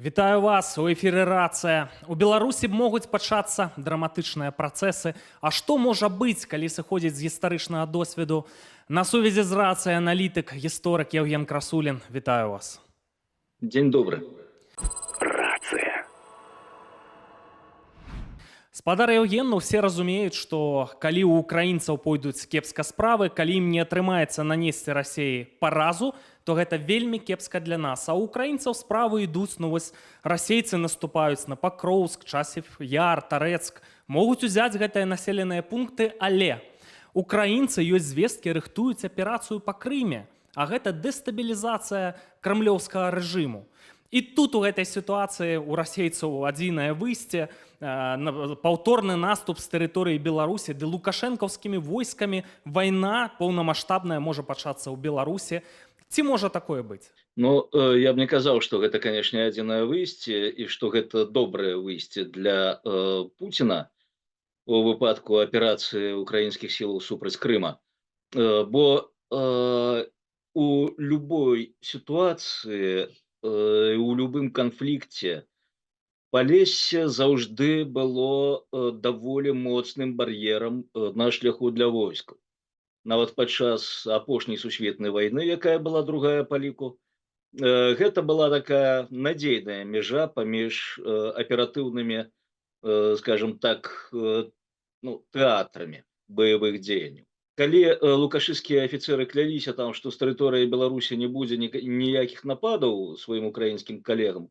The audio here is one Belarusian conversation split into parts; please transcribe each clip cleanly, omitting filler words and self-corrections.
Вітаю вас, у эфіры рацыя. У Беларусі могуць пачацца драматычныя працэсы. А што можа быць, калі сыходзіць з гістарычнага досведу? На сувязі з рацыяй аналітык, гісторык Евген Красулін. Вітаю вас. День добрый. Спадар Евген, ну все разумеюць, што калі ў украінцаў пойдуць кепска справы, калі ім не атрымаецца нанесці Расіі паразу, то гэта вельмі кепска для нас. А ў украінцаў справы ідуць, ну вось расейцы наступаюць на Пакроўск, Часів Яр, Тарэцк, могуць узяць гэтыя населеныя пункты, але украінцы ёсць звесткі, рыхтуюць аперацыю па Крыме, а гэта дэстабілізацыя крамлёўскага рэжыму. І тут у гэтай сітуацыі у расейцаў адзінае выйсце, паўторны наступ з тэрыторыі Беларусі, ды лукашэнкаўскімі войскамі вайна поўнамаштабная можа пачацца ў Беларусі. Ці можа такое быць? Ну, я б не казаў, што гэта, канешне, адзінае выйсце і што гэта добрае выйсце для Пуціна у выпадку аперацыі украінскіх сілаў супраць Крыма. Бо у любой сітуацыі, у любым канфлікце Палессе заўжды было даволі моцным бар'ерам на шляху для войскаў. Нават падчас апошняй сусветнай вайны, якая была другая па ліку, гэта была такая надзейная мяжа паміж аператыўнымі, скажем так, тэатрамі баявых дзеянняў. Калі лукашысцкія афіцэры кляліся там, што з тэрыторыі Беларусі не будзе ніякіх нападаў сваім украінскім калегам,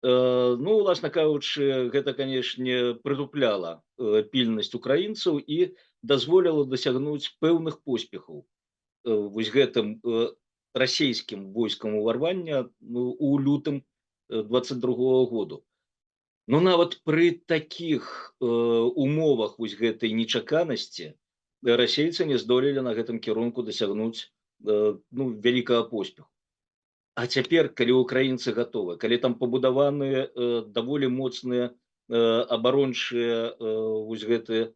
уласна кажучы, гэта, канешне, прытупляла пільнасць украінцаў і дазволіла дасягнуць пэўных поспехаў вось гэтым расійскім войскам уварвання у лютым 22-го году. Ну, нават пры такіх умовах вось гэтай нечаканасці расейцы не здолелі на гэтым кірунку дасягнуць вялікага поспеху. А цяпер, калі украінцы гатовы, калі там пабудаваныя даволі моцныя абарончыя вось гэтыя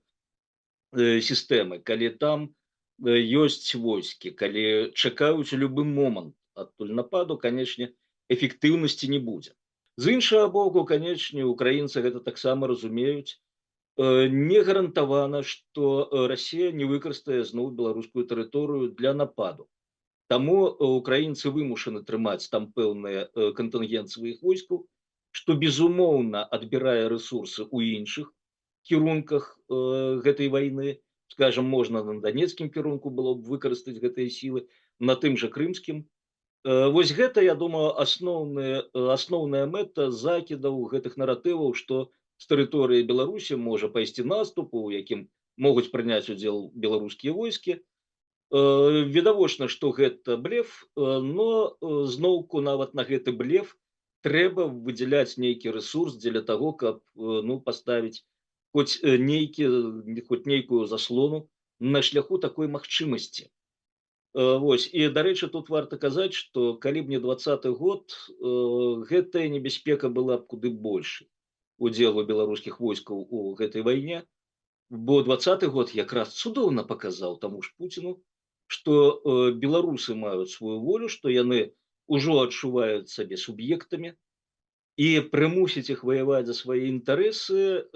сістэмы, калі там ёсць войскі, калі чакаюць у любы момант адтуль нападу, канешне, эфектыўнасці не будзе. З іншага боку, канешне, украінцы гэта таксама разумеюць. Не гарантавана, што Расія не выкарыстае зноў беларускую тэрыторыю для нападу. Таму украінцы вымушаны трымаць там пэўныя кантынгент сваіх войскаў, што, безумоўна, адбірае рэсурсы ў іншых кірунках гэтай вайны. Скажам, можна на данецкім кірунку было б выкарыстаць гэтыя сілы, на тым жа крымскім. Вось гэта, я думаю, асноўная мэта закідаў гэтых наратываў, што з тэрыторыі Беларусі можа пайсці наступ, у якім могуць прыняць удзел беларускія войскі. Відавочна, што гэта блеф, но зноўку нават на гэты блеф трэба выдзяляць нейкі рэсурс дзеля таго, каб паставіць хоць нейкую заслону на шляху такой магчымасці. Вось. І, дарэчы, тут варта казаць, што калі б не 20-й год, гэтая небяспека была б куды большай удзелу беларускіх войскаў у гэтай вайне, бо 20-й год якраз цудоўна паказаў таму ж Пуціну, што беларусы маюць сваю волю, што яны ўжо адчуваюць сабе суб'ектамі, і прымусіць іх ваяваць за свае інтарэсы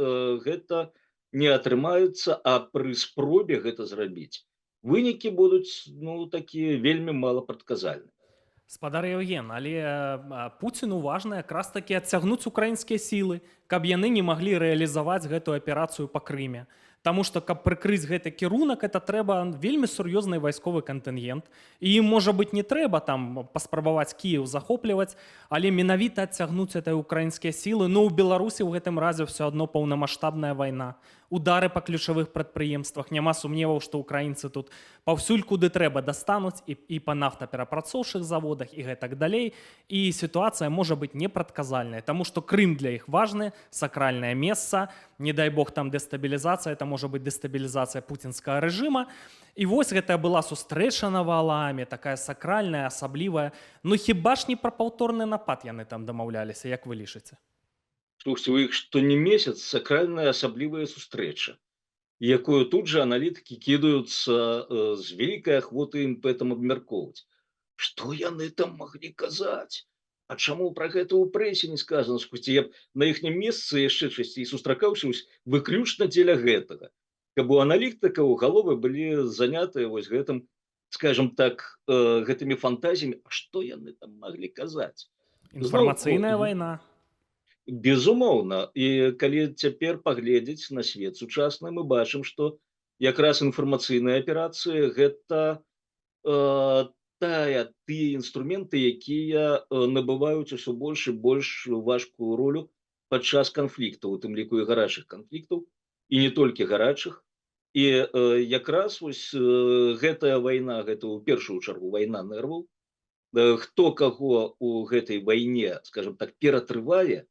гэта не атрымаецца, а пры спробе гэта зрабіць вынікі будуць такія вельмі малапрадказальныя. Спадар Евген, але Пуціну важна якраз такі адцягнуць украінскія сілы, каб яны не маглі рэалізаваць гэтую аперацыю па Крыме. Таму што, каб прыкрыць гэты кірунак, это трэба вельмі сур'ёзны вайсковы кантынгент. І ім, можа быць, не трэба там паспрабаваць Кіеў захопліваць, але менавіта адцягнуць этой украінскія сілы. Ну, у Беларусі ў гэтым разе ўсё адно паўнамаштабная вайна. Удары па ключавых прадпрыемствах. Няма сумневаў, што украінцы тут паўсюль куды трэба дастануць і па нафтаперапрацоўчых заводах і гэтак далей. І сітуацыя можа быць непрадказальная, таму што Крым для іх важны, сакральнае месца, не дай бог там дэстабілізацыя, это можа быць дэстабілізацыя пуцінскага рэжыма. І вось гэтая была сустрэча на валаме, такая сакральная, асаблівая. Ну хіба ж не пра паўторны напад яны там дамаўляліся, як вы лічыце? Слухайте, у іх што не месяц сакральная асаблівая сустрэча, якую тут жа аналітыкі кідаюцца з вялікай ахвотай імпэтам абмяркоўваць. Што яны там маглі казаць? А чаму пра гэта ў прэсе не сказана? Слухайце, я б на іхнім месцы яшчэ часцей сустракаўся выключна дзеля гэтага. Каб у аналітыкаў галовы былі занятыя вось гэтым, скажем так, гэтымі фантазіямі, а што яны там маглі казаць? Зноўку, Інфармацыйная вайна. безумоўна, і калі цяпер паглядзець на свет сучасны, мы бачым, што якраз інфармацыйныя аперацыі гэта тыя інструменты, якія набываюць усё больш і больш важкую ролю падчас канфліктаў, у тым ліку і гарачых канфліктаў, і не толькі гарачых. І якраз вось гэтая вайна, гэта ў першую чаргу вайна нерваў, хто каго ў гэтай вайне, скажем так, ператрывае,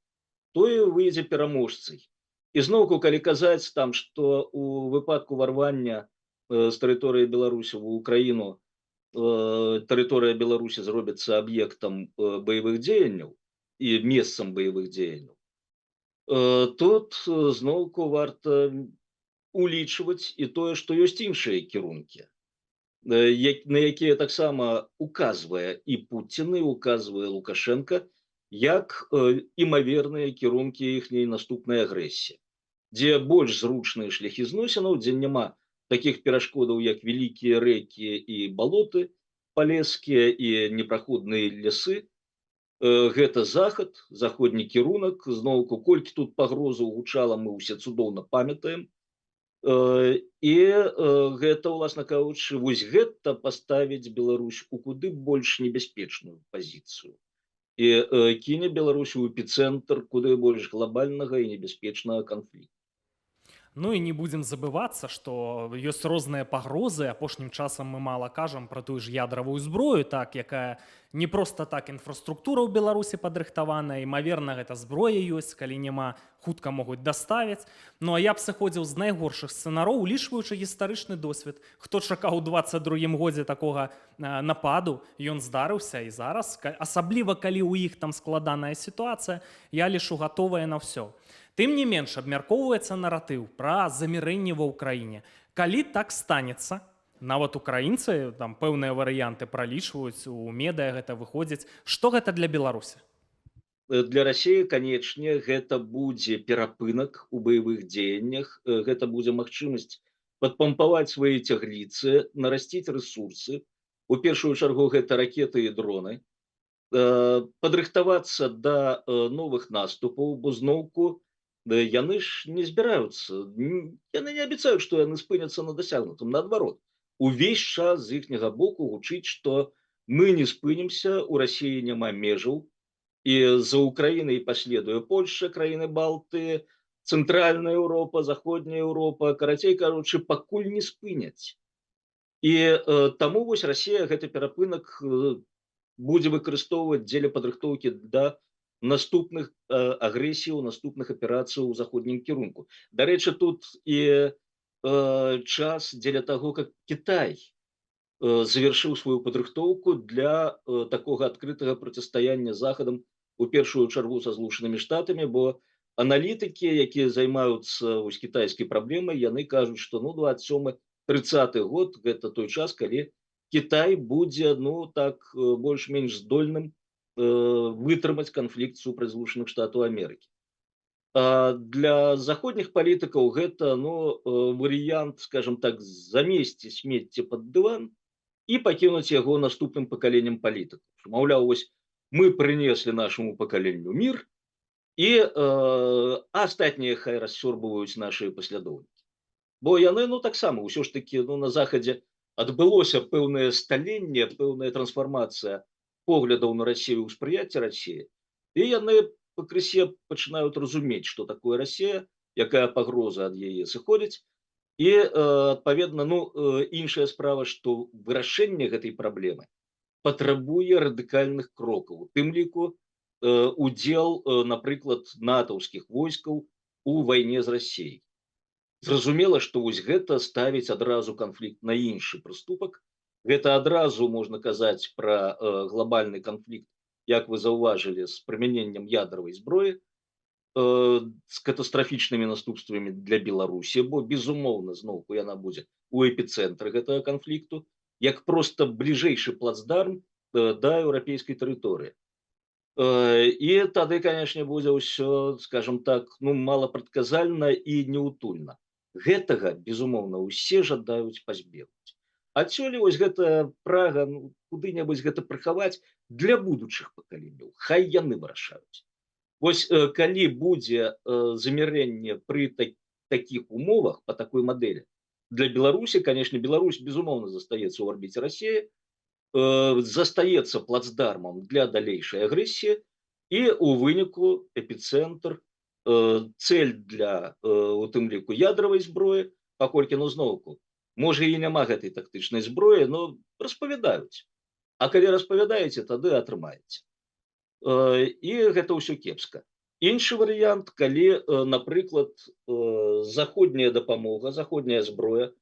той выйдзе пераможцай. І зноўку, калі казаць там, што у выпадку варвання з тэрыторыі Беларусі ў Украіну тэрыторыя Беларусі зробіцца аб'ектам баявых дзеянняў і месцам баявых дзеянняў, тут зноўку варта улічваць і тое, што ёсць іншыя кірункі, на якія таксама указвае і Пуцін, і указвае Лукашенко, як імаверныя кірункі іхняй наступнай агрэсіі, дзе больш зручныя шляхі зносінаў, дзе няма такіх перашкодаў, як вялікія рэкі і балоты палескія і непраходныя лясы. Гэта захад, заходні кірунак, зноўку, колькі тут пагрозаў гучала, мы ўсе цудоўна памятаем. І гэта, уласна кажучы, вось гэта паставіць Беларусь у куды больш небяспечную пазіцыю. І кіне Беларусь у эпіцэнтр куды больш глобальнага і небяспечнага канфлікту. Ну і не будзем забывацца, што ёсць розныя пагрозы. Апошнім часам мы мала кажам пра тую ж ядравую зброю, так, якая не проста так інфраструктура ў Беларусі падрыхтаваная, імаверна, гэта зброя ёсць, калі няма, хутка могуць даставіць. Ну а я б сыходзіў з найгоршых сцэнароў, улічваючы гістарычны досвед. Хто чакаў у 22-м годзе такога нападу, ён здарыўся і зараз, асабліва калі ў іх там складаная сітуацыя, я лішу гатовае на ўсё. Тым не менш, абмяркоўваецца наратыў пра замірэнне ва ўкраіне. Калі так станецца, нават украінцы там пэўныя варыянты пралічваюць, у медыа гэта выходзіць, што гэта для Беларусі? Для Расіі, канечне, гэта будзе перапынак у баявых дзеяннях, гэта будзе магчымасць падпампаваць свае цягліцы, нарасціць рэсурсы. У першую чаргу гэта ракеты і дроны, падрыхтавацца да новых наступаў, бо зноўку яны ж не збіраюцца, яны не абяцаюць, што яны спыняцца на дасягнутым, наадварот. Увесь час з іхняга боку гучыць, што мы не спынімся, у Расіі няма межаў, і за Украінай паследуе Польша, краіны Балты, цэнтральная Еўропа, заходняя Еўропа, карацей кажучы, пакуль не спыняць. І таму вось Расія гэты перапынак будзе выкарыстоўваць дзеля падрыхтоўкі да наступных агрэсіяў, наступных аперацый у заходнім кірунку. Дарэчы, тут і час дзеля таго, как Кітай завяршыў сваю падрыхтоўку для такога адкрытага процістаяння з Захадам, у першую чаргу са Злучанымі Штатамі, бо аналітыкі, якія займаюцца вось кітайскай праблемай, яны кажуць, што 27-30 год гэта той час, калі Кітай будзе, ну так, больш-менш здольным вытрымаць канфлікт супраць Злучаных Штатаў Амерыкі. А для заходніх палітыкаў гэта варыянт, скажем так, замесці смецце пад дыван і пакінуць яго наступным пакаленням палітыкаў. Маўляў, вось мы прынеслі нашаму пакаленню мір, і астатнія хай рассёрбваюць нашы паслядоўнікі. Бо яны, таксама, ўсё ж такі, на Захадзе адбылося пэўнае сталенне, пэўная трансфармацыя поглядаў на Расію, ўспрыяцце Расіі, і яны пакрысе пачынаюць разумець, што такое Расія, якая пагроза ад яе сыходзіць, і, адпаведна, іншая справа, што вырашэнне гэтай праблемы патрабуе радыкальных крокаў, у тым ліку удзел, напрыклад, натаўскіх войскаў у вайне з Расіяй. Зразумела, што вось гэта ставіць адразу канфлікт на іншы прыступак. Гэта адразу можна казаць пра глобальны канфлікт, як вы заўважылі, з прымяненнем ядравай зброі, з катастрафічнымі наступствамі для Беларусі, бо, безумоўна, зноўку яна будзе у эпіцэнтры гэтага канфлікту, як проста бліжэйшы плацдарм да еўрапейскай тэрыторыі. І тады, канешне, будзе ўсё, скажем так, ну, малапрадказальна і неўтульна. Гэтага, безумоўна, усе жадаюць пазбегнуць. Адсюль вось гэтая прага, ну, куды-небудзь гэта прыхаваць для будучых пакаленняў. Хай яны вырашаюць. Вось калі будзе замірэнне пры такіх умовах па такой мадэлі, для Беларусі, канешне, Беларусь, безумоўна, застаецца ў арбіце Расіі, застаецца плацдармам для далейшай агрэсіі і ў выніку эпіцэнтр, цэль для, у тым ліку ядравай зброі, паколькі, ну, зноўку, можа і няма гэтай тактычнай зброі, но распавядаюць. А калі распавядаеце, тады атрымаеце. І гэта ўсё кепска. Іншы варыянт, калі, напрыклад, заходняя дапамога, заходняя зброя,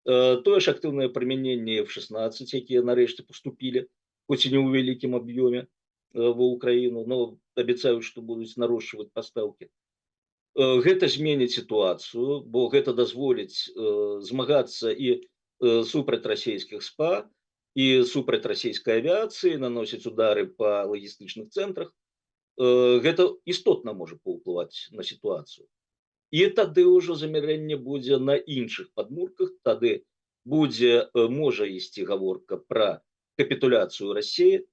тое ж актыўнае прымяненне F-16, якія нарэшце паступілі, хоць і не ў вялікім аб'ёме, ва ўкраіну, но абяцаюць, што будуць нарошчваць пастаўкі. Гэта зменіць сітуацыю, бо гэта дазволіць змагацца і супраць расійскіх СПА, і супраць расійскай авіяцыі, наносіць удары па лагістычных цэнтрах. Гэта істотна можа паўплываць на сітуацыю. І тады ўжо замірэнне будзе на іншых падмурках, тады будзе, можа ісці гаворка пра капітуляцыю Расіі,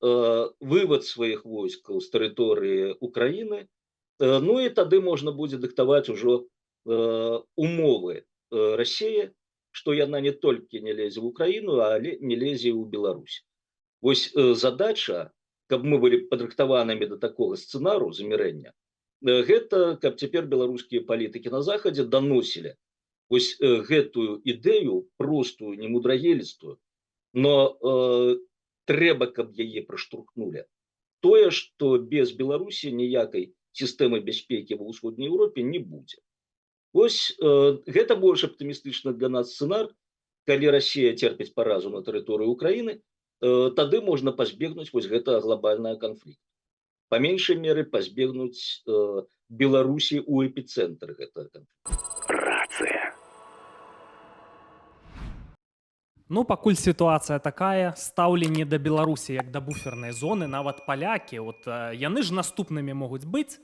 вывад сваіх войскаў з тэрыторыі Украіны, ну і тады можна будзе дыктаваць ужо умовы Расіі, што яна не толькі не лезе ў Украіну, але не лезе і ў Беларусь. Вось задача, каб мы былі падрыхтаванымі да такога сцэнару замірэння, гэта каб цяпер беларускія палітыкі на захадзе даносілі вось гэтую ідэю простую, немудрагелістую, но трэба, каб яе праштурхнулі. Тое, што без Беларусі ніякай сістэмы бяспекі ва ўсходняй Еўропе не будзе. Вось гэта больш аптымістычны для нас сцэнар, калі Расія церпіць паразу на тэрыторыі Украіны, тады можна пазбегнуць вось гэтага глобальнага канфлікту. Па меншай меры пазбегнуць Беларусі ў эпіцэнтры гэтага канфлікту. Рацыя. Ну, пакуль сітуацыя такая, стаўленне да Беларусі як да буфернай зоны, нават палякі, от яны ж наступнымі могуць быць,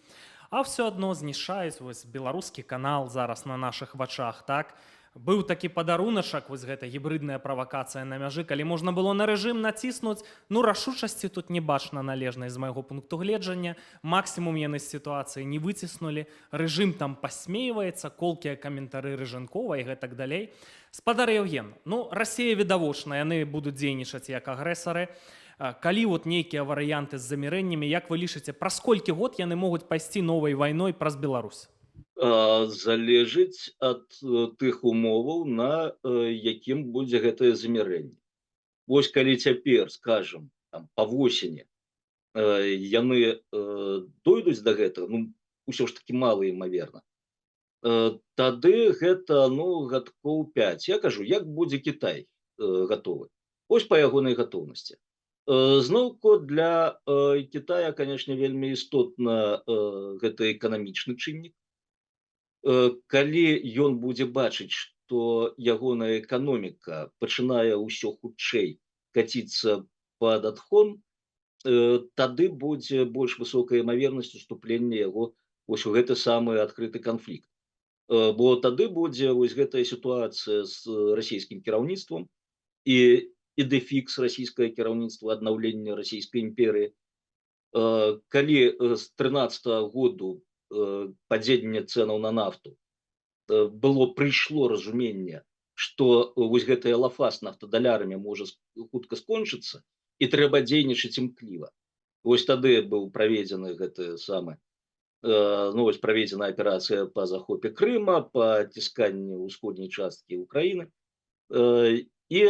а ўсё адно знішаюць вось беларускі канал зараз на нашых вачах, так? Быў такі падаруначак, вось гэта гібрыдная правакацыя на мяжы, калі можна было на рэжым націснуць, ну, рашучасці тут не бачна належнай з майго пункту гледжання, максімум яны з сітуацыі не выціснулі, рэжым там пасмейваецца, колкія каментары Рыжанкова і гэтак далей. Спадар Яўген, ну, Расія відавочна, яны будуць дзейнічаць як агрэсары. Калі вот нейкія варыянты з замірэннямі, як вы лічыце, праз колькі год яны могуць пайсці новай вайной праз Беларусь? Залежыць ад тых умоваў, на якім будзе гэтае замірэнне. Вось калі цяпер, скажам, там, па восені яны дойдуць да гэтага, ну, усё ж такі мала імаверна, тады гэта, ну, гадкоў 5. Я кажу, як будзе Кітай гатовы. Вось па ягонай гатоўнасці. Зноўку для Кітая, канешне, вельмі істотна гэта эканамічны чыннік. Калі ён будзе бачыць, што ягоная эканоміка пачынае ўсё хутчэй каціцца пад адхон, тады будзе больш высокая імавернасць уступлення яго вось у гэты самы адкрыты канфлікт. Бо тады будзе вось гэтая сітуацыя з расійскім кіраўніцтвам і дэфікс расійскае кіраўніцтва аднаўлення расійскай імперыі. Калі з 13-го году падзення цэнаў на нафту прыйшло разуменне, што вось гэтая лафа з нафтадалярамі можа хутка скончыцца і трэба дзейнічаць імкліва. Вось тады быў праведзены гэты самы, ну, вось праведзена аперацыя па захопе Крыма, па цісканні ўсходняй часткі Украіны. І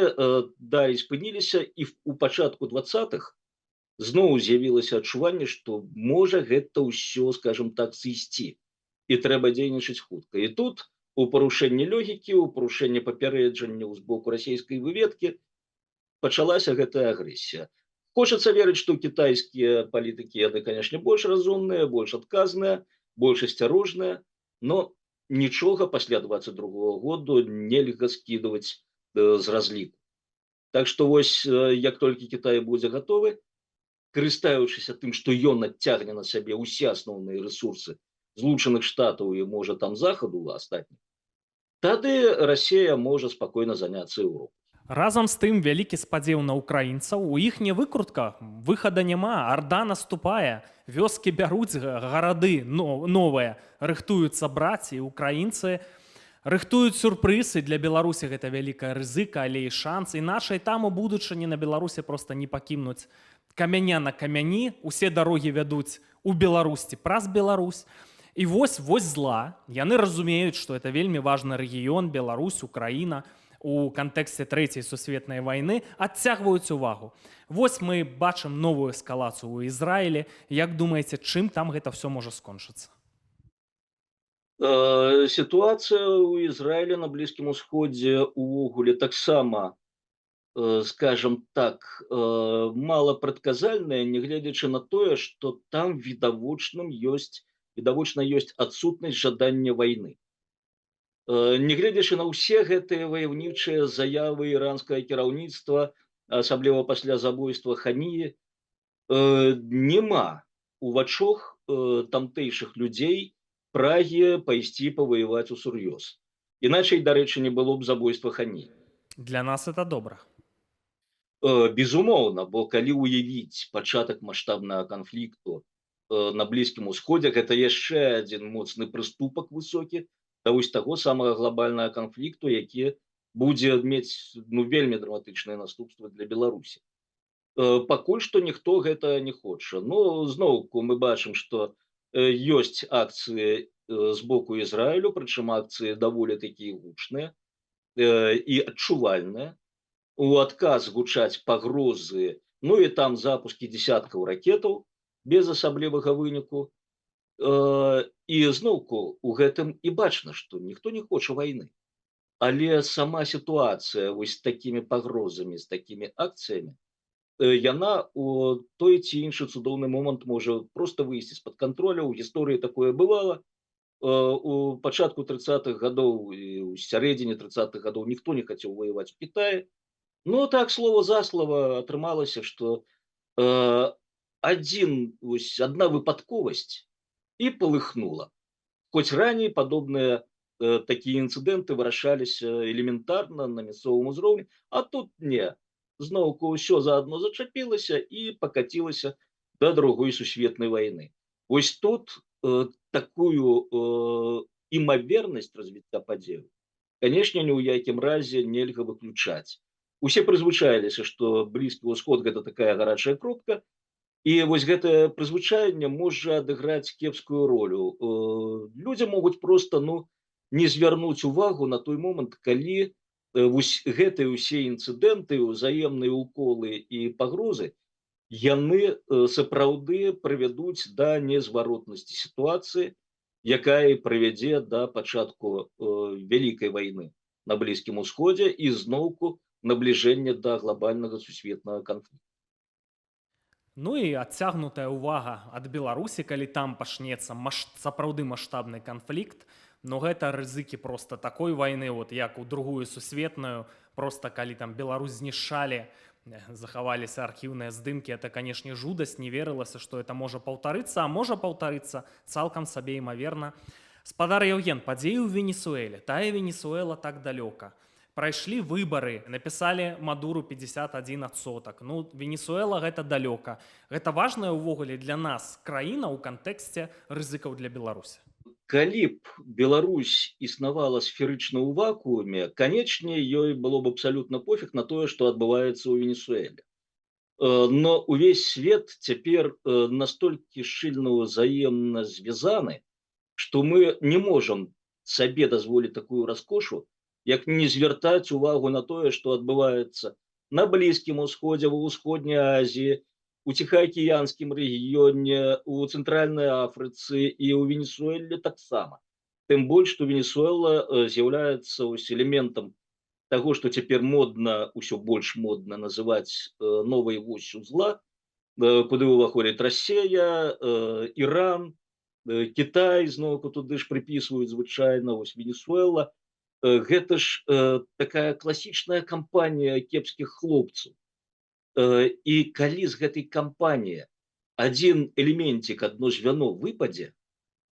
далей спыніліся, і ў пачатку 20-х зноў з'явілася адчуванне, што можа гэта ўсё, скажем так, сысці, і трэба дзейнічаць хутка. І тут у парушэнні логікі, у парушэнні папярэджання з боку расійскай выведкі пачалася гэтая агрэсія. Хочацца верыць, што кітайскія палітыкі, яны, канешне, больш разумныя, больш адказныя, больш асцярожныя, но нічога пасля 22-го году нельга скідваць з разліку. Так што вось, як толькі Кітай будзе гатовы, карыстаючыся тым, што ён адцягне на сябе ўсе асноўныя рэсурсы Злучаных Штатаў і можа там захаду астатніх, тады Расія можа спакойна заняцца Еўропай. Разам з тым вялікі спадзеў на украінцаў, у іх не выкрутка, выхада няма, арда наступае, вёскі бяруць, гарады новыя рыхтуюцца браць, і украінцы рыхтуюць сюрпрызы. Для Беларусі гэта вялікая рызыка, але і шанс, і нашай там у будучыні на Беларусі проста не пакінуць камяня на камяні, усе дарогі вядуць у Беларусі праз Беларусь. І вось зла, яны разумеюць, што это вельмі важны рэгіён, Беларусь, Украіна, у кантэксце трэцяй сусветнай вайны адцягваюць увагу. Вось мы бачым новую эскалацыю ў Ізраілі. Як думаеце, чым там гэта ўсё можа скончыцца? Сітуацыя ў Ізраілі на Блізкім Усходзе увогуле таксама, скажем так, малапрадказальная, нягледзячы на тое, што там відавочна ёсць адсутнасць жадання вайны. Нягледзячы на ўсе гэтыя ваяўнічыя заявы іранскага кіраўніцтва, асабліва пасля забойства Ханіі, няма у вачах тамтэйшых людзей прагі пайсці паваяваць усур'ёз. Іначай, дарэчы, не было б забойства Ханіі. Для нас это добра. Безумоўна, бо калі ўявіць пачатак маштабнага канфлікту на Блізкім Усходзе, гэта яшчэ адзін моцны прыступак высокі да вось таго самага глобальнага канфлікту, які будзе мець вельмі драматычныя наступствы для Беларусі. Пакуль што ніхто гэта не хоча. Ну, зноўку мы бачым, што ёсць акцыі з боку Ізраілю, прычым акцыі даволі такія гучныя і адчувальныя. У адказ гучаць пагрозы, ну і там запускі дзесяткаў ракетаў без асаблівага выніку. І зноўку у гэтым і бачна, што ніхто не хоча вайны. Але сама сітуацыя вось з такімі пагрозамі, з такімі акцыямі, яна у той ці іншы цудоўны момант можа проста выйсці з-пад контроля. У гісторыі такое бывала. У пачатку 30-х гадоў і ў сярэдзіне 30-х гадоў ніхто не хацеў ваяваць у Кітаі. Ну так, слова за слова атрымалася, што адна выпадковасць і палыхнула. Хоць раней падобныя такія інцыдэнты вырашаліся элементарна на мясцовым узроўні, а тут не. Зноўку ўсё заадно зачапілася і пакацілася да другой сусветнай вайны. Вось тут такую імавернасць развіцця падзеяў, канешне, ні ў якім разе нельга выключаць. Усе прызвычаіліся, што Блізкі ўсход гэта такая гарачая кропка, і вось гэтае прызвычаенне можа адыграць кепскую ролю. Людзі могуць проста не звярнуць увагу на той момант, калі вось гэтыя ўсе інцыдэнты, ўзаемныя ўколы і пагрозы, яны сапраўды прывядуць да незваротнасці сітуацыі, якая прывядзе да пачатку вялікай вайны на Блізкім Усходзе і зноўку набліжэння да глобальнага сусветнага канфлікту. Ну і адцягнутая ўвага ад Беларусі, калі там пачнецца сапраўды маштабны канфлікт, но гэта рызыкі проста такой вайны, вот як у другую сусветную, проста калі там Беларусь знішчалі, захаваліся архіўныя здымкі, это, канешне, жудасць, не верылася, што это можа паўтарыцца, а можа паўтарыцца цалкам сабе імаверна. Спадар Яўген, падзеі ў Венесуэле, тая Венесуэла так далёка. Прайшлі выбары, напісалі Мадуру 51%. Ну, Венесуэла гэта далёка. Гэта важная ўвогуле для нас краіна ў кантэксце рызыкаў для Беларусі. Калі б Беларусь існавала сферычна ў вакууме, канечне, ёй было б абсалютна пофіг на тое, што адбываецца ў Венесуэле. Но увесь свет цяпер настолькі шчыльна ўзаемна звязаны, што мы не можам сабе дазволіць такую раскошу, як не звяртаць увагу на тое, што адбываецца на Блізкім Усходзе, ва ўсходняй Азіі, у Ціхаакіянскім рэгіёне, у Цэнтральнай Афрыцы і ў Венесуэле таксама. Тым больш, што Венесуэла з'яўляецца элементам таго, што цяпер модна, усё больш модна называць новай восью зла, куды ўваходзіць Расія, Іран, Кітай, зноўку туды ж прыпісваюць звычайна, вось Венесуэла. Гэта ж такая класічная кампанія кепскіх хлопцаў. І калі з гэтай кампаніі адзін элементик, адно звяно выпадзе,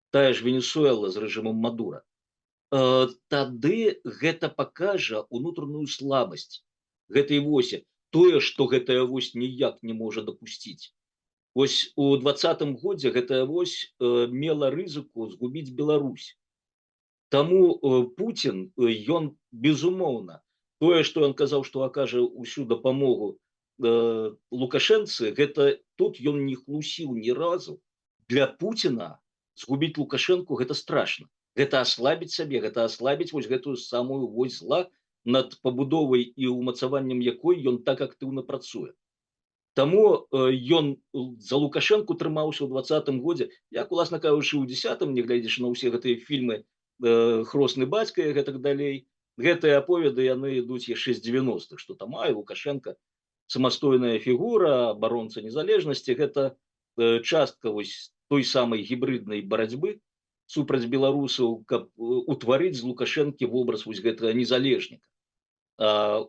тая ж Венесуэла з рэжымам Мадура, тады гэта пакажа ўнутраную слабасць гэтай восі, тое, што гэтая вось ніяк не можа дапусціць. Вось у 2020 годзе гэтая вось мела рызыку згубіць Беларусь. Таму Пуцін, ён, безумоўна, тое, што ён казаў, што акажа ўсю дапамогу Лукашэнцы, гэта тут ён не хлусіў ні разу. Для Пуціна згубіць Лукашэнку гэта страшна. Гэта аслабіць сабе, гэта аслабіць вось гэтую самую вось зла, над пабудовай і ўмацаваннем якой ён так актыўна працуе. Таму ён за Лукашэнку трымаўся ў 2020 годзе, як, уласна кажучы, у 10-м, нягледзячы на ўсе гэтыя фільмы «Хросны бацька» і гэтак далей. Гэтыя аповеды яны ідуць яшчэ з 90-х, што там Лукашенко самастойная фігура, абаронца незалежнасці, гэта частка вось той самай гібрыднай барацьбы супраць беларусаў, каб утварыць з Лукашэнкі вобраз вось гэтага незалежніка.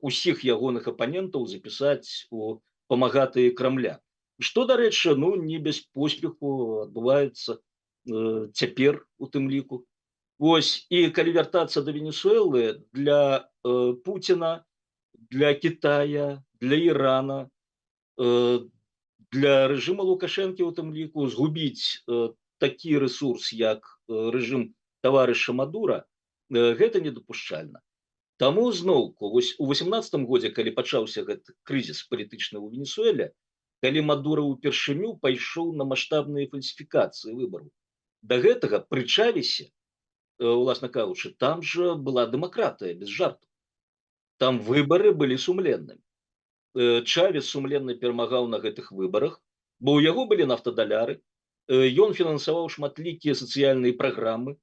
Усіх ягоных апанентаў запісаць у памагатыя Крамля. Што, дарэчы, не без поспеху адбываецца цяпер у тым ліку. Вось, і калі вяртацца да Венесуэлы, для Пуціна, для Китая, для Ірана, для рэжыма Лукашэнкі у тым ліку згубіць такі рэсурс, як рэжым таварыша Мадура, гэта недапушчальна. Таму зноўку, вось у 18 годзе, калі пачаўся гэты крызіс палітычны ў Венесуэле, калі Мадура ўпершыню пайшоў на маштабныя фальсіфікацыі выбараў, да гэтага пры Чавесе, уласна кажучы, там жа была дэмакратыя, без жарту. Там выбары былі сумленнымі. Чавес сумленна перамагаў на гэтых выбарах, бо ў яго былі нафтадаляры, ён фінансаваў шматлікія сацыяльныя праграмы,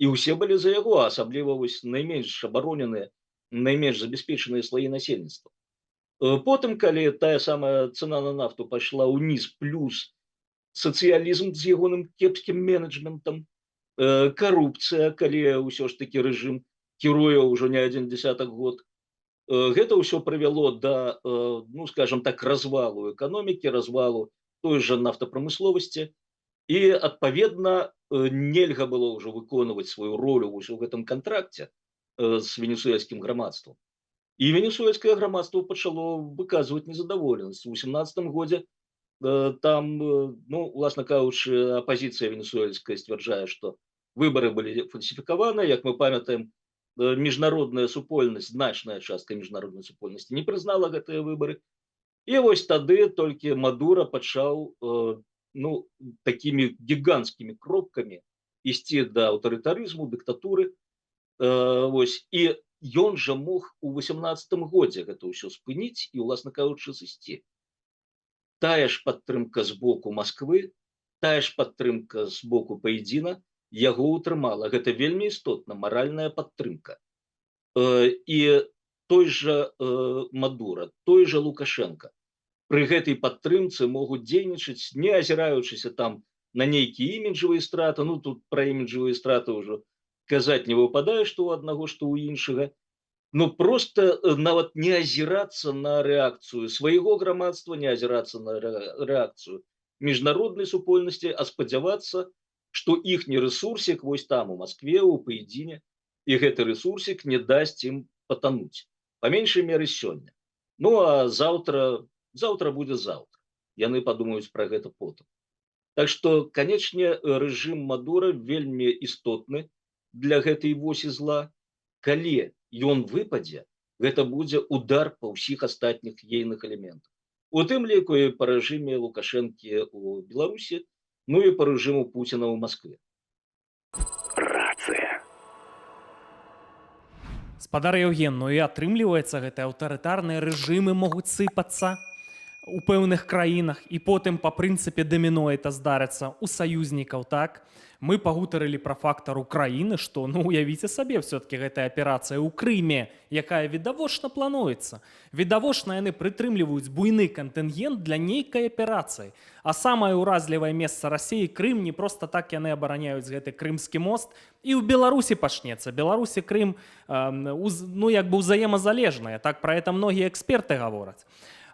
і ўсе былі за яго, асабліва вось найменш абароненыя, найменш забяспечаныя слаі насельніцтва. Потым, калі тая самая цана на нафту пайшла ўніз, плюс сацыялізм з ягоным кепскім менеджментам, карупцыя, калі ўсё ж такі рэжым кіруе ўжо не адзін дзесятак год, гэта ўсё прывяло да, скажем так, развалу эканомікі, развалу той жа нафтапрамысловасці, і, адпаведна, нельга было ўжо выконваць сваю ролю ў гэтым кантракце з венесуэльскім грамадствам. І венесуэльскае грамадство пачало выказваць незадаволенасць. У 18 годзе там, уласна кажучы, апазіцыя венесуэльская сцвярджае, што выбары былі фальсіфікаваныя, як мы памятаем, міжнародная супольнасць, значная частка міжнароднай супольнасці не прызнала гэтыя выбары. І вось тады толькі Мадура пачаў такімі гіганцкімі кропкамі ісці да аўтарытарызму, дыктатуры. І ён жа мог у 18 годзе гэта ўсё спыніць і, уласна кажучы, сысці. Тая ж падтрымка з боку Масквы, тая ж падтрымка з боку Паэдзіна яго ўтрымала. Гэта вельмі істотна, маральная падтрымка. І той жа Мадура, той жа Лукашенко пры гэтай падтрымцы могуць дзейнічаць, не азіраючыся там на нейкія іміджавыя страты. Тут пра іміджавыя страты ўжо казаць не выпадае, што ў аднаго, што ў іншага. Проста нават не азірацца на рэакцыю свайго грамадства, не азірацца на рэакцыю міжнароднай супольнасці, а спадзявацца, што іхні рэсурсік вось там, у Маскве, у Паэдзіне, і гэты рэсурсік не дасць ім патануць. Па меншай меры сёння. А заўтра будзе заўтра. Яны падумаюць пра гэта потым. Так што, канечне, рэжым Мадура вельмі істотны для гэтай восі зла. Калі ён выпадзе, гэта будзе удар па ўсіх астатніх ейных элементах. У тым ліку і па рэжыме Лукашэнкі ў Беларусі, і па рэжыму Пуціна ў Маскве. Рацыя. Спадар Яўген, і атрымліваецца, гэтыя аўтарытарныя рэжымы могуць сыпацца у пэўных краінах, і потым па прынцыпе даміно это здарыцца ў саюзнікаў, так? Мы пагутарылі пра фактар Украіны, што, уявіце сабе, все-таки гэтая аперацыя ў Крыме, якая відавочна плануецца. Відавочна яны прытрымліваюць буйны кантынгент для нейкай аперацыі. А самае ўразлівае месца Расіі, Крым, не проста так яны абараняюць гэты Крымскі мост, і ў Беларусі пачнецца. Беларусі, Крым, як бы ўзаемазалежныя, так пра гэта многія эксперты гавораць.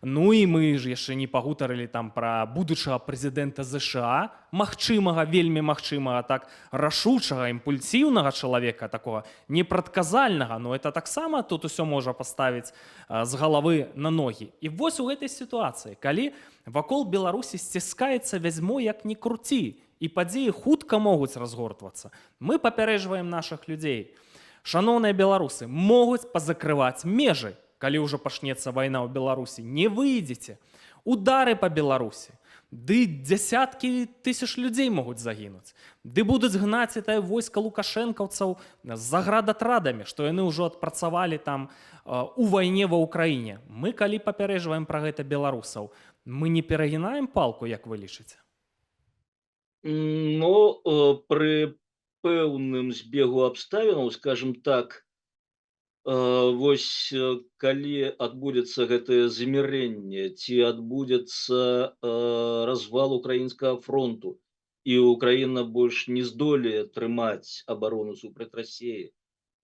Ну і мы ж яшчэ не пагутарылі там пра будучага прэзідэнта ЗША, магчымага, вельмі магчымага, так рашучага, імпульсіўнага чалавека, такога непрадказальнага, но это таксама тут усё можа паставіць з галавы на ногі. І вось у гэтай сітуацыі, калі вакол Беларусі сціскаецца вязьмо як ні круці, і падзеі хутка могуць разгортвацца, мы папярэджваем нашых людзей. Шаноўныя беларусы, могуць пазакрываць межы, калі ўжо пачнецца вайна ў Беларусі, не выйдзеце. Удары па Беларусі. Ды дзясяткі тысяч людзей могуць загінуць. Ды будуць гнаць гэтае войска лукашэнкаўцаў з заградатрадамі, што яны ўжо адпрацавалі там у вайне ва ўкраіне. Мы калі папярэджваем пра гэта беларусаў, мы не перагінаем палку, як вы лічыце? Но пры пэўным збегу абставінаў, скажем так, вось калі адбудзецца гэтае замірэнне, ці адбудзецца развал украінскага фронту, і Украіна больш не здолее трымаць абарону супраць Расіі,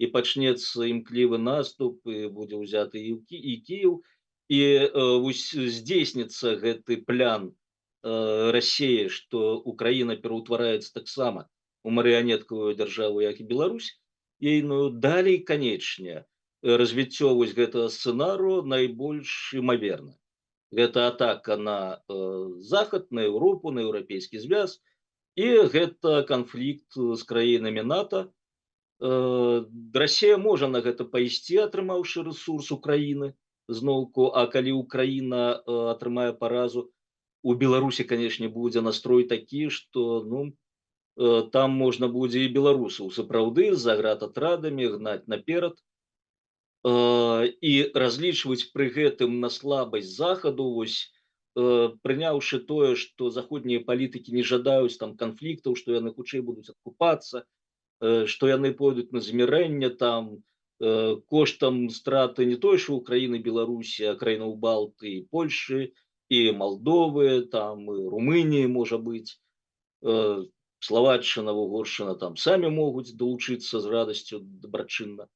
і пачнецца імклівы наступ, і будзе ўзяты і Кіеў, і вось здзейсніцца гэты план Расіі, што Украіна пераўтвараецца таксама у марыянеткавую дзяржаву, як і Беларусь, і ну, далей, канечне, развіццё вось гэтага сцэнару найбольш імаверна. Гэта атака на Захад, на Еўропу, на еўрапейскі звяз, і гэта канфлікт з краінамі НАТО. Расія можа на гэта пайсці, атрымаўшы рэсурс Украіны зноўку, а калі Украіна атрымае паразу, у Беларусі, канешне, будзе настрой такі, што ну, там можна будзе і беларусаў сапраўды з заградатрадамі гнаць наперад, і разлічваць пры гэтым на слабасць захаду, вось прыняўшы тое, што заходнія палітыкі не жадаюць там канфліктаў, што яны хутчэй будуць адкупацца, што яны пойдуць на замірэнне там коштам страты не тое, што Украіны, Беларусі, а краінаў Балтыі, Польшы, і Малдовы, там, і Румыніі, можа быць, Словаччына, Угоршчына там самі могуць далучыцца з радасцю дабрачынна.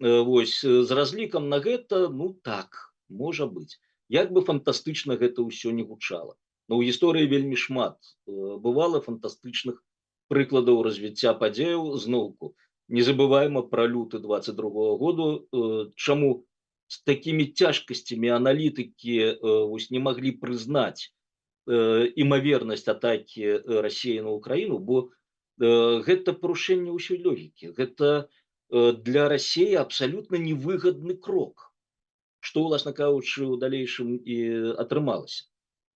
Вось, з разлікам на гэта, ну так, можа быць. Як бы фантастычна гэта ўсё не гучала. Но ў гісторыі вельмі шмат бывала фантастычных прыкладаў развіцця падзеяў зноўку. Не забывайма пра люты 22 году, чаму з такімі цяжкасцямі аналітыкі вось не маглі прызнаць імавернасць атакі Расіі на Украіну, бо гэта парушэнне ўсёй логікі. Гэта для Расіі абсалютна невыгадны крок, што, уласна кажучы, у далейшым і атрымалася.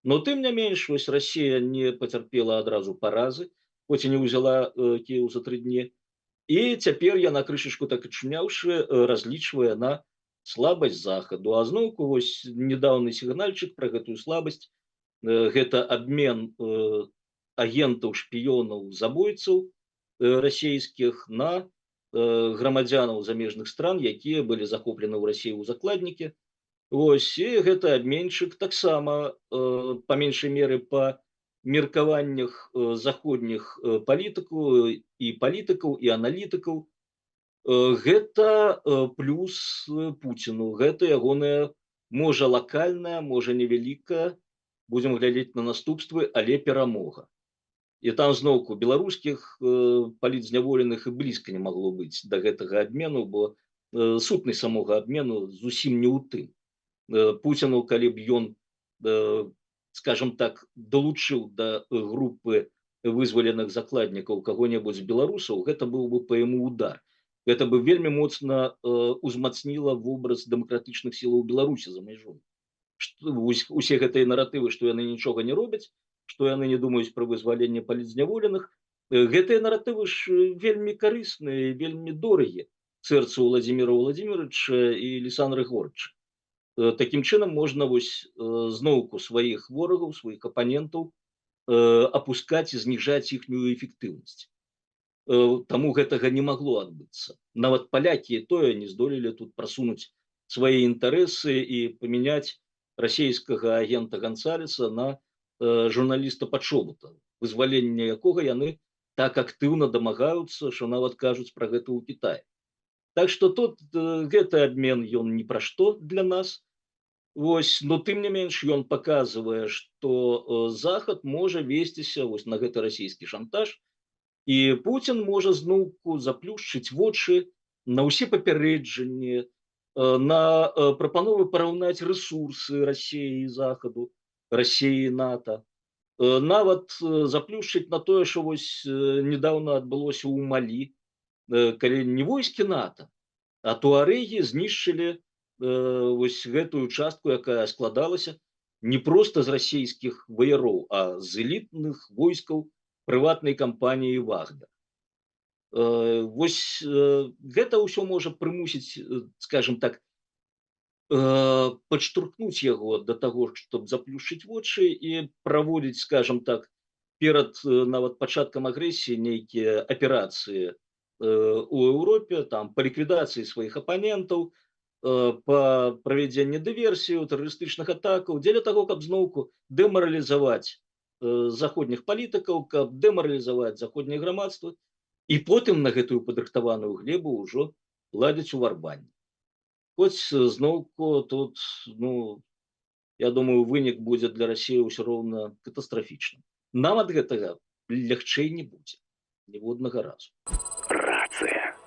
Но тым не менш, вось Расія не пацярпела адразу паразы, хоць і не ўзяла Кіеў за 3 дні, і цяпер яна крышачку так ачуняўшы разлічвае на слабасць захаду. А зноўку вось недаўны сігнальчык пра гэтую слабасць, гэта абмен агентаў, шпіёнаў, забойцаў расійскіх на грамадзянаў замежных стран, якія былі захоплены ў Расіі ў закладнікі. Вось, і гэты абменчык таксама па меншай меры па меркаваннях заходніх палітыкаў і аналітыкаў, гэта плюс Пуціну, гэта ягоная, можа лакальная, можа невялікая, будзем глядзець на наступствы, але перамога. І там зноўку беларускіх палітзняволеных і блізка не магло быць да гэтага абмену, бо сутнасць самога абмену зусім не ў тым. Пуціну, калі б ён, скажем так, далучыў да групы вызваленых закладнікаў каго-небудзь з беларусаў, гэта быў бы па яму удар. Гэта бы вельмі моцна узмацніла вобраз дэмакратычных сілаў Беларусі за мяжой. Усе гэтыя наратывы, што яны нічога не робяць, што яны не думаюць пра вызваленне палітзняволеных, гэтыя наратывы ж вельмі карысныя, вельмі дорагія сэрцу Владзіміра Владзіміровича і Лісандры Горча. Такім чынам можна вось зноўку сваіх ворагаў, сваіх апанентаў апускаць і зніжаць іхнюю эфектыўнасць. Таму гэтага не магло адбыцца. Нават палякі тое не здолелі тут прасунуць свае інтарэсы і памяняць расійскага агента Гонсалеса на журналіста Пачобута, вызвалення якога яны так актыўна дамагаюцца, што нават кажуць пра гэта ў Кітаі. Так што тут гэты абмен ён ні пра што для нас. Вось, но тым не менш ён паказвае, што захад можа весціся вось на гэты расійскі шантаж, і Пуцін можа зноўку заплюшчыць вочы на ўсе папярэджанні, на прапановы параўнаць рэсурсы рассіі і захаду, рассіі і НАТО. Нават заплюшчыць на тое, што вось нядаўна адбылося ў Малі, калі не войскі НАТО, а туарэгі знішчылі вось гэтую частку, якая складалася не проста з расійскіх ваяроў, а з элітных войскаў прыватнай кампаніі «Вагнер». Вось гэта ўсё можа прымусіць, скажем так, падштурхнуць яго да таго, каб заплюшчыць вочы і праводзіць, скажем так, перад нават пачаткам агрэсіі нейкія аперацыі у Еўропе там па ліквідацыі сваіх апанентаў, па правядзенні дыверсіяў, тэрарыстычных атакаў, дзеля таго, каб зноўку дэмаралізаваць заходніх палітыкаў, каб дэмаралізаваць заходняе грамадства, і потым на гэтую падрыхтаваную глебу ўжо ладзіць уварванне. Хоць зноўку тут, ну, я думаю, вынік будзе для Расіі ўсё роўна катастрафічным. Нам ад гэтага лягчэй не будзе ніводнага разу. Рацыя.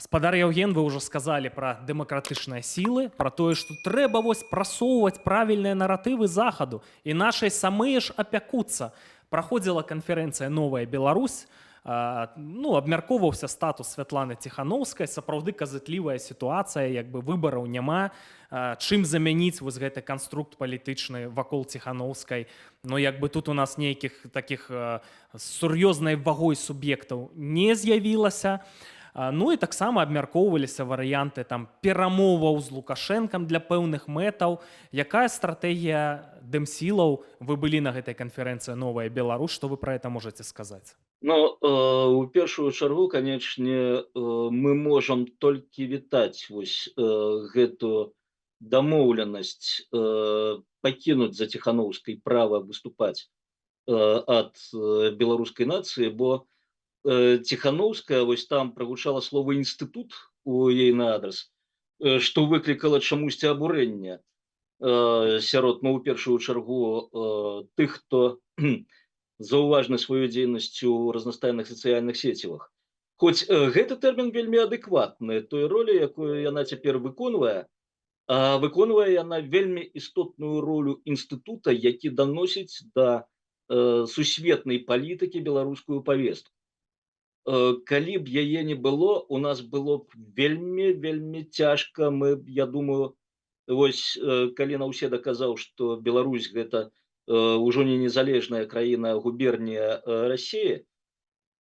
Спадар Яўген, вы ўжо сказалі пра дэмакратычныя сілы, пра тое, што трэба вось прасоўваць правільныя наратывы захаду, і нашай самыя ж апякуцца. Праходзіла канферэнцыя «Новая Беларусь», ну, абмяркоўваўся статус Святланы Ціханаўскай, сапраўды казытлівая сітуацыя, як бы выбараў няма, чым замяніць вось гэты канструкт палітычны вакол Ціханаўскай. Но як бы тут у нас нейкіх такіх сур'ёзнай вагой суб'ектаў не з'явілася. Ну і таксама абмяркоўваліся варыянты там перамоваў з Лукашэнкам для пэўных мэтаў. Якая стратэгія дэмсілаў? Вы былі на гэтай канферэнцыі «Новая Беларусь», што вы пра гэта можаце сказаць? Ну, у першую чаргу, канечне, мы можам толькі вітаць вось гэтую дамоўленасць пакінуць за Ціханаўскай права выступаць ад беларускай нацыі, бо Ціханаўская вось там прагучала слова «інстытут» у ейны адрас, што выклікала чамусьці абурэнне сярод, ну, у першую чаргу тых, хто заўважны сваю дзейнасць у разнастайных сацыяльных сецівах. Хоць гэты тэрмін вельмі адэкватны той ролі, якую яна цяпер выконвае, а выконвае яна вельмі істотную ролю інстытута, які даносіць да сусветнай палітыкі беларускую павестку. Калі б яе не было, у нас было б вельмі цяжка. Я думаю, вось калі Наўседа казаў, што Беларусь гэта ўжо не незалежная краіна, а губернія Расіі,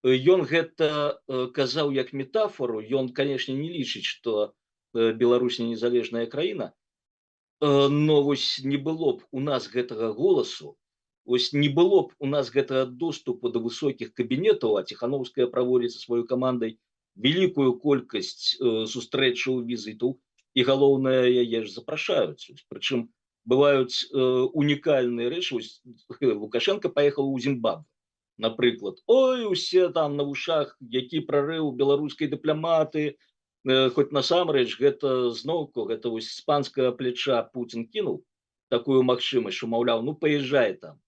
ён гэта казаў як метафору. Ён, канешне, не лічыць, што Беларусь не незалежная краіна, но вось не было б у нас гэтага голасу, вось не было б у нас гэтага доступу да высокіх кабінетаў, а Ціханаўская праводзіць са сваёй камандай вялікую колькасць сустрэчаў, візітаў, і галоўнае, яе ж запрашаюць. Прычым бываюць унікальныя рэчы. Лукашенко паехаў у Зімбабве, напрыклад. Ой, усе там на вушах, які прарыў беларускай дыпламаты, хоць насамрэч гэта зноўку, гэта вось з панскага пляча Пуцін кінуў такую магчымасць, што, маўляў, ну паязджай там,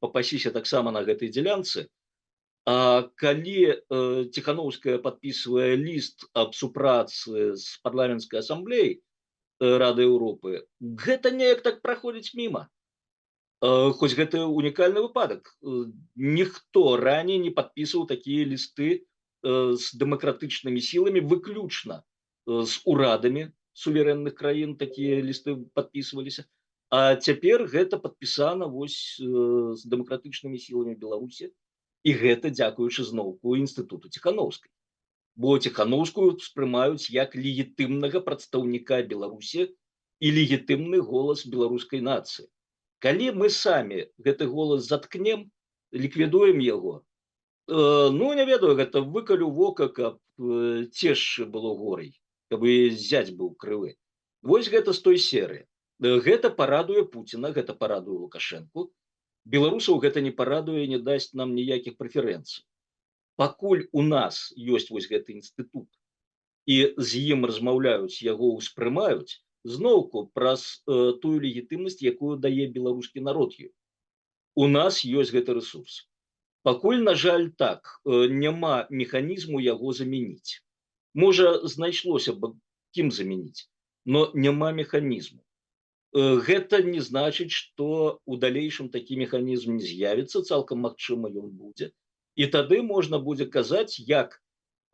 папасіся таксама на гэтай дзялянцы. А калі Ціханаўская падпісвае ліст аб супрацы з парламенцкай асамблеяй Рады Еўропы, гэта неяк так праходзіць міма. Хоць гэта унікальны выпадак. Ніхто раней не падпісваў такія лісты з дэмакратычнымі сіламі, выключна з урадамі суверэнных краін такія лісты падпісваліся. А цяпер гэта падпісана вось з дэмакратычнымі сіламі Беларусі, і гэта дзякуючы зноўку інстытуту Ціханаўскай. Бо Ціханаўскую спрымаюць як легітымнага прадстаўніка Беларусі і легітымны голас беларускай нацыі. Калі мы самі гэты голас заткнем, ліквідуем яго, ну, не ведаю, гэта выкалю вока, каб цешчы было горай, каб і зяць быў крывы. Вось гэта з той серыі. Гэта парадуе Пуціна, гэта парадуе Лукашэнку. Беларусаў гэта не парадуе і не дасць нам ніякіх прэферэнцый. Пакуль у нас ёсць вось гэты інстытут, і з ім размаўляюць, яго ўспрымаюць, зноўку праз тую легітымнасць, якую дае беларускі народ ёй. У нас ёсць гэты рэсурс. Пакуль, на жаль, так, няма механізму яго замяніць. Можа, знайшлося б кім замяніць, но няма механізму. Гэта не значыць, што ў далейшым такі механізм не з'явіцца, цалкам магчыма, ён будзе. І тады можна будзе казаць, як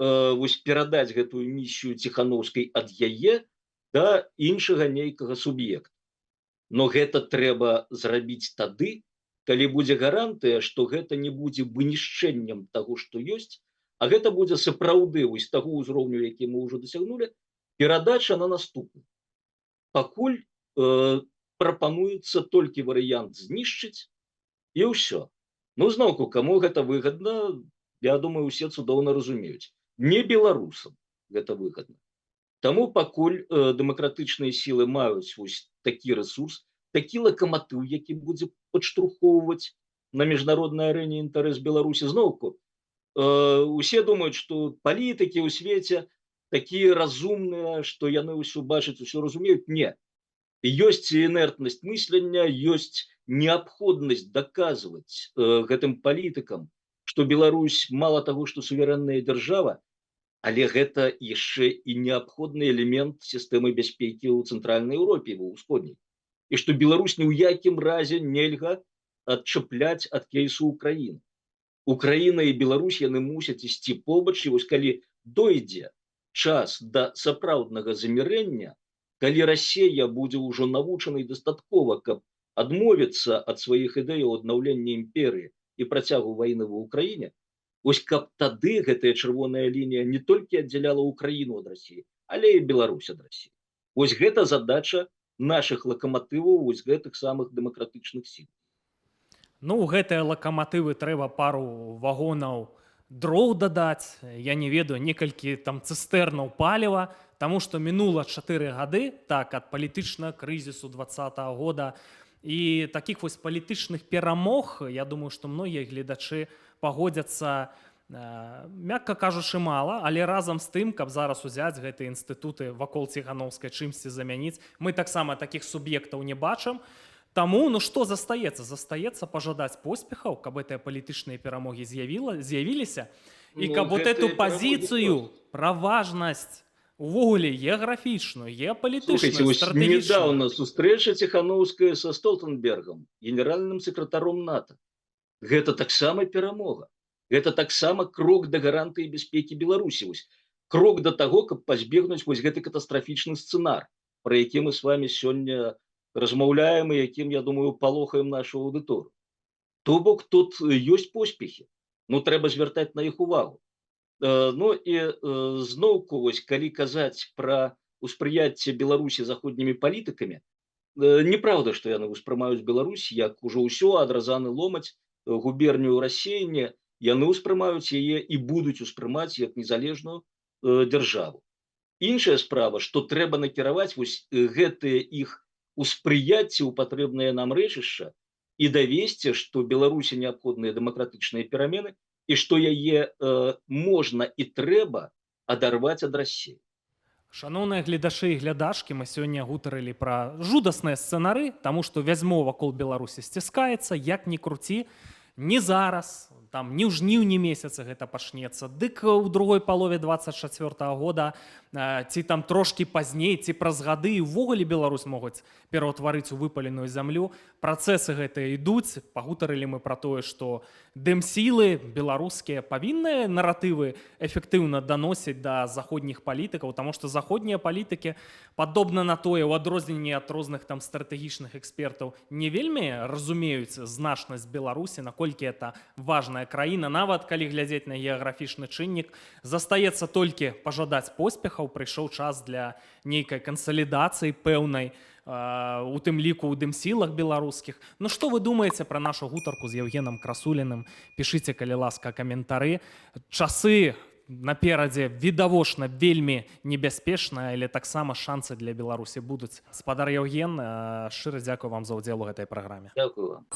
вось перадаць гэтую місію Ціханаўскай ад яе да іншага нейкага суб'екта. Но гэта трэба зрабіць тады, калі будзе гарантыя, што гэта не будзе вынішчэннем таго, што ёсць, а гэта будзе сапраўды вось таго ўзроўню, які мы ўжо дасягнулі, перадача на наступны. Пакуль прапануецца толькі варыянт знішчыць, і ўсё. Ну, зноўку, каму гэта выгадна, я думаю, усе цудоўна разумеюць. Не беларусам гэта выгадна. Таму пакуль дэмакратычныя сілы маюць вось такі рэсурс, такі лакаматыў, які будзе падштурхоўваць на міжнароднай арэне інтарэс Беларусі, зноўку, усе думаюць, што палітыкі ў свеце такія разумныя, што яны ўсё бачаць, усё разумеюць. Не. Ёсць інертнасць мыслення, ёсць неабходнасць даказваць гэтым палітыкам, што Беларусь мала таго, што суверэнная дзяржава, але гэта яшчэ і неабходны элемент сістэмы бяспекі ў цэнтральнай Еўропе, ва ўсходняй. І што Беларусь ні ў якім разе нельга адчапляць ад кейсу Украіны. Украіна і Беларусь, яны мусяць ісці побач, і вось калі дойдзе час да сапраўднага замірэння, калі Расія будзе ўжо навучанай дастаткова, каб адмовіцца ад сваіх ідэяў аднаўлення імперыі і працягу вайны ва Ўкраіне, вось каб тады гэтая чырвоная лінія не толькі аддзяляла Украіну ад Расіі, але і Беларусь ад Расіі. Вось гэта задача нашых лакаматываў, вось гэтых самых дэмакратычных сіл. Ну, гэтыя лакаматывы трэба пару вагонаў дроў дадаць, я не ведаю, некалькі там цыстэрнаў паліва, таму што мінула 4 гады, так, ад палітычнага крызісу 2020 года, і такіх вось палітычных перамог, я думаю, што многія гледачы пагодзяцца, мякка кажучы, мала, але разам з тым, каб зараз узяць гэтыя інстытуты вакол Ціханаўскай чымсьці замяніць, мы таксама такіх суб'ектаў не бачым. Таму, ну што застаецца? Застаецца пажадаць поспехаў, каб гэтыя палітычныя перамогі з'явіліся, і каб вот эту пазіцыю пра важнасць увогуле геаграфічную, геапалітычную, стратэгічную. Недавно сустрэча Ціханаўская са Столтенбергам, генеральным сакратаром НАТО. Гэта таксама перамога. Гэта таксама крок да гарантыі бяспекі Беларусі. Крок да таго, каб пазбегнуць вось гэты катастрафічны сцэнар, пра які мы з вами сёння размаўляем і якім, я думаю, палохаем нашу аўдыторыю. То бок тут ёсць поспехі, ну трэба звяртаць на іх увагу. Ну і зноўку, вось, калі казаць пра ўспрыяцце Беларусі заходнімі палітыкамі, неправда, што яны ўспрымаюць Беларусь як ужо ўсё адразаны ломаць, губернію рассеяння, яны ўспрымаюць яе і будуць успрымаць як незалежную дзяржаву. Іншая справа, што трэба накіраваць вось гэтыя іх успрыяцце ў патрэбнае нам рэчышча і давесці, што Беларусі неабходныя дэмакратычныя перамены і што яе можна і трэба адарваць ад Расіі. Шаноўныя гледачы і глядачкі, мы сёння гутарылі пра жудасныя сцэнары, таму што вязьмо вакол Беларусі сціскаецца, як ні круці, не зараз, там не ў жніўні месяцы гэта пачнецца, дык у другой палове 24 года, ці там трошкі пазней, ці праз гады, і ўвогуле Беларусь могуць пераўтварыць у выпаленую зямлю. Працэсы гэтыя ідуць, пагутарылі мы пра тое, што дэмсілы беларускія павінныя наратывы эфектыўна даносіць да заходніх палітыкаў, таму што заходнія палітыкі, падобна на тое, у адрозненні ад розных там стратэгічных экспертаў, не вельмі разумеюць значнасць Беларусі, наколькі это важная краіна, нават калі глядзець на геаграфічны чыннік, застаецца толькі пажадаць поспехаў, прыйшоў час для нейкай кансалідацыі пэўнай, у тым ліку ў дэмсілах беларускіх. Ну што вы думаеце пра нашу гутарку з Евгенам Красуліным? Пішыце, калі ласка, каментары. Часы наперадзе відавочна вельмі небяспечныя, але таксама шансы для Беларусі будуць. Спадар Евген, шчыра дзякую вам за ўдзел у гэтай праграме. Дзякую вам.